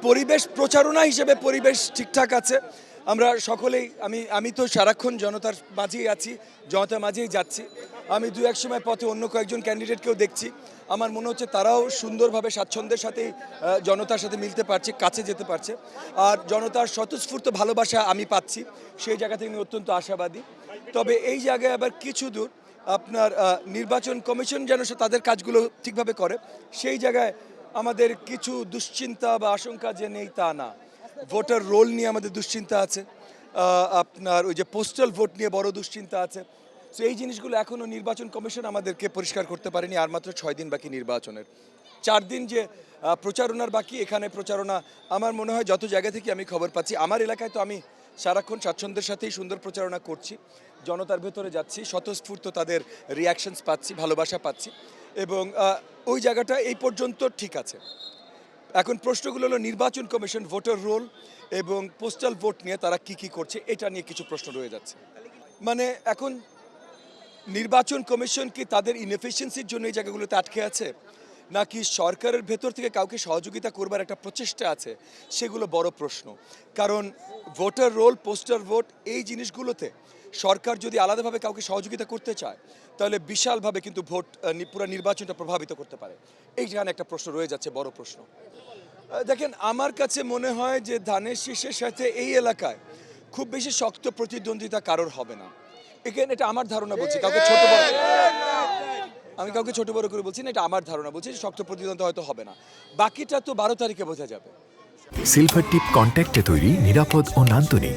পরিবেশ প্রচারণা হিসেবে পরিবেশ ঠিকঠাক আছে। আমরা সকলেই আমি তো সারাক্ষণ জনতার মাঝেই আছি, জনতার মাঝেই যাচ্ছি। আমি দু এক সময় পথে অন্য কয়েকজন ক্যান্ডিডেটকেও দেখছি। আমার মনে হচ্ছে তারাও সুন্দরভাবে স্বাচ্ছন্দ্যের সাথেই জনতার সাথে মিলতে পারছে, কাছে যেতে পারছে। আর জনতার স্বতঃস্ফূর্ত ভালোবাসা আমি পাচ্ছি, সেই জায়গা থেকে আমি অত্যন্ত আশাবাদী। তবে এই জায়গায় আবার কিছু দূর আপনার নির্বাচন কমিশন যেন তাদের কাজগুলো ঠিকভাবে করে, সেই জায়গায় আমাদের কিছু দুশ্চিন্তা বা আশঙ্কা যে নেই তা না। ভোটার রোল নিয়ে আমাদের দুশ্চিন্তা আছে, আপনার ওই যে পোস্টাল ভোট নিয়ে বড় দুশ্চিন্তা আছে। তো এই জিনিসগুলো এখনও নির্বাচন কমিশন আমাদেরকে পরিষ্কার করতে পারেনি। আর মাত্র 6 দিন বাকি নির্বাচনের, 4 দিন যে প্রচারণার বাকি, এখানে প্রচারণা আমার মনে হয় যত জায়গা থেকে আমি খবর পাচ্ছি, আমার এলাকায় তো আমি সারাক্ষণ স্বাচ্ছন্দ্যের সাথেই সুন্দর প্রচারণা করছি, জনতার ভেতরে যাচ্ছি, স্বতঃস্ফূর্ত তাদের রিয়াকশনস পাচ্ছি, ভালোবাসা পাচ্ছি, এবং ওই জায়গাটা এই পর্যন্ত ঠিক আছে। এখন প্রশ্নগুলো হলো নির্বাচন কমিশন ভোটার রোল এবং পোস্টাল ভোট নিয়ে তারা কি করছে, এটা নিয়ে কিছু প্রশ্ন রয়ে যাচ্ছে। মানে এখন নির্বাচন কমিশন কি তাদের ইনএফিসিয়েন্সির জন্য এই জায়গাগুলোতে আটকে আছে, নাকি সরকারের ভেতর থেকে কাউকে সহযোগিতা করবার একটা প্রচেষ্টা আছে, সেগুলো বড় প্রশ্ন। কারণ ভোটার রোল, পোস্টার ভোট, এই জিনিসগুলোতে সরকার যদি আলাদাভাবে কাউকে সহযোগিতা করতে চায়, তাহলে বিশালভাবে কিন্তু ভোট পুরো নির্বাচনটা প্রভাবিত করতে পারে। এইখানে একটা প্রশ্ন রয়ে যাচ্ছে, বড় প্রশ্ন। দেখেন, আমার কাছে মনে হয় যে ধানের শীষের সাথে এই এলাকায় খুব বেশি শক্ত প্রতিদ্বন্দ্বিতা কারোর হবে না। এখানে এটা আমার ধারণা, বলছি কাউকে ছোট বড়, আমি কাউকে ছোট বড় করে বলছি না, এটা আমার ধারণা, বলছি শক্ত প্রতিদ্বন্দ্বিতা হয়তো হবে না। বাকিটা তো 12 তারিখে বোঝা যাবে। সিলভার টিপ কন্ট্যাক্টে তৈরি নিরাপদ ও নান্দনিক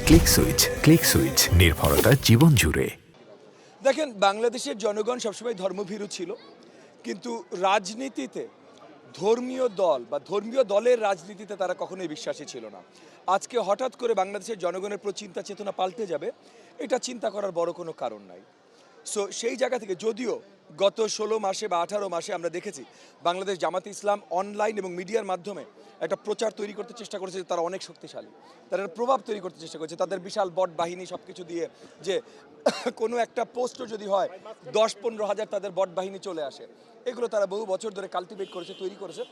ক্লিক সুইচ নির্ভরতা জীবন জুড়ে। দেখেন, বাংলাদেশের জনগণ সবসময় ধর্মভীরু ছিল, কিন্তু রাজনীতিতে ধর্মীয় দল বা ধর্মীয় দলের রাজনীতিতে তারা কখনোই বিশ্বাসী ছিল না। আজকে হঠাৎ করে বাংলাদেশের জনগণের প্রতি চিন্তা চেতনা পাল্টে যাবে, এটা চিন্তা করার বড় কোনো কারণ নাই। সো সেই জায়গা থেকে যদিও গত 16 মাসে বা 18 মাসে আমরা দেখেছি বাংলাদেশ জামাতে ইসলাম অনলাইন এবং মিডিয়ার মাধ্যমে একটা প্রচার তৈরি করতে চেষ্টা করেছে যে তারা অনেক শক্তিশালী, তারা একটা প্রভাব তৈরি করতে চেষ্টা করেছে তাদের বিশাল বট বাহিনী সব কিছু দিয়ে, যে কোনো একটা পোস্টও যদি হয় 10-15 হাজার তাদের বট বাহিনী চলে আসে। এগুলো তারা বহু বছর ধরে কাল্টিভেট করেছে, তৈরি করেছে।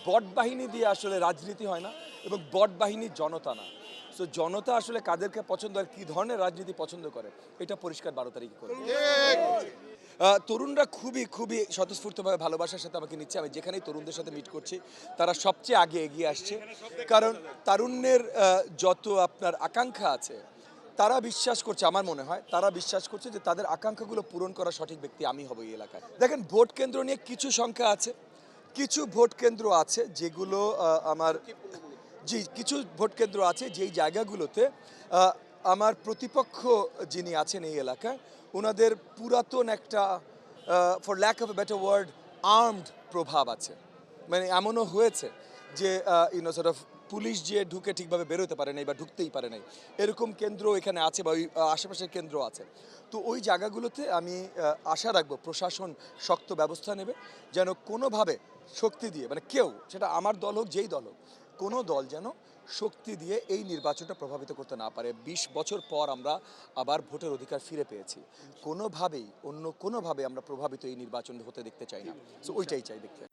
বট বাহিনী দিয়ে আসলে রাজনীতি হয় না, এবং বট বাহিনী জনতা না। সো জনতা আসলে কাদেরকে পছন্দ আর কী ধরনের রাজনীতি পছন্দ করে, এটা পরিষ্কার 12 তারিখে করে। তরুণরা খুবই খুবই স্বতঃস্ফূর্তভাবে ভালোবাসার সাথে আমাকে নিচ্ছে। আমি যেখানেই তরুণদের সাথে মিট করছি, তারা সবচেয়ে আগে এগিয়ে আসছে। কারণ তারুণ্যের যত আপনার আকাঙ্ক্ষা আছে, তারা বিশ্বাস করছে, আমার মনে হয় তারা বিশ্বাস করছে যে তাদের আকাঙ্ক্ষাগুলো পূরণ করা সঠিক ব্যক্তি আমি হব এই এলাকায়। দেখেন, ভোট কেন্দ্র নিয়ে কিছু সংখ্যা আছে, কিছু ভোট কেন্দ্র আছে যেগুলো কিছু ভোট কেন্দ্র আছে যেই জায়গাগুলোতে আমার প্রতিপক্ষ যিনি আছেন এই এলাকায়, ওনাদের পুরাতন একটা, for lack of a better word, armed প্রভাব আছে। মানে এমনও হয়েছে যে সর্ট অফ পুলিশ যে ঢুকে ঠিকভাবে বেরোতে পারে নাই বা ঢুকতেই পারে নাই, এরকম কেন্দ্র এখানে আছে বা ওই আশেপাশের কেন্দ্র আছে। তো ওই জায়গাগুলোতে আমি আশা রাখবো প্রশাসন শক্ত ব্যবস্থা নেবে, যেন কোনোভাবে শক্তি দিয়ে, মানে কেউ, সেটা আমার দল হোক যেই দল হোক, কোনো দল যেন শক্তি দিয়ে এই নির্বাচনটা প্রভাবিত করতে না পারে। 20 বছর পর আমরা আবার ভোটের অধিকার ফিরে পেয়েছি, কোনোভাবেই অন্য কোনোভাবে আমরা প্রভাবিত এই নির্বাচন হতে দেখতে চাই না। সো ওইটাই চাই দেখতে।